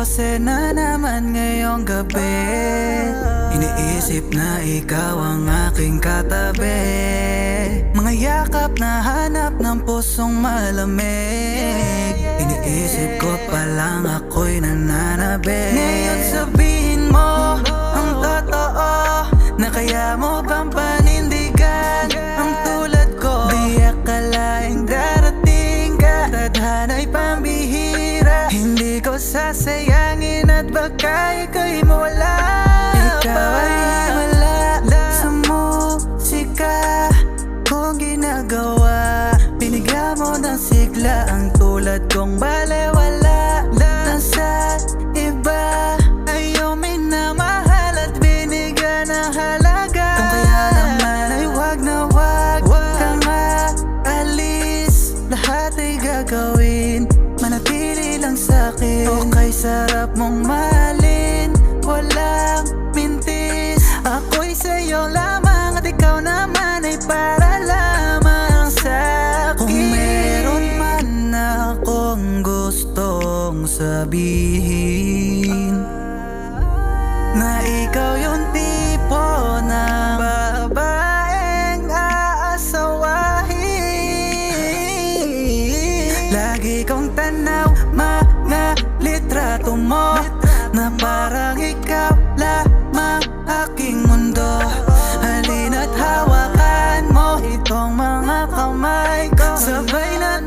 12 na naman ngayong gabi, iniisip na ikaw ang aking katabi. Mga yakap na hanap ng pusong malamig, iniisip ko pa lang ako'y nananabik. Ngayon sabihin mo ang totoo, na kaya mo bang panindigan ang tulad ko? Di akalaing darating ka, tadhana'y pambihira. Hindi ko sasayangin at baka ika'y mawala. Ikaw ay wala sa musika kung ginagawa. Binigyan mo ng sigla ang tulad kong balewala. Nasa iba ayaw minamahal at binigyan ng halaga. Kung kaya naman ay wag na wag kang maalis. Lahat ay gagawin, manatili lang sa'kin. Okay, sarap mong mahalin, walang mintis. Ako'y sa'yo lamang at ikaw naman ay para lamang sa'kin. Kung meron man akong gustong sabihin, na ikaw yung tipo ng babaeng aasawahin. Lagi kong tanaw mga litrato mo, na parang ikaw lamang aking mundo. Halina't hawakan mo itong mga kamay ko, sabay na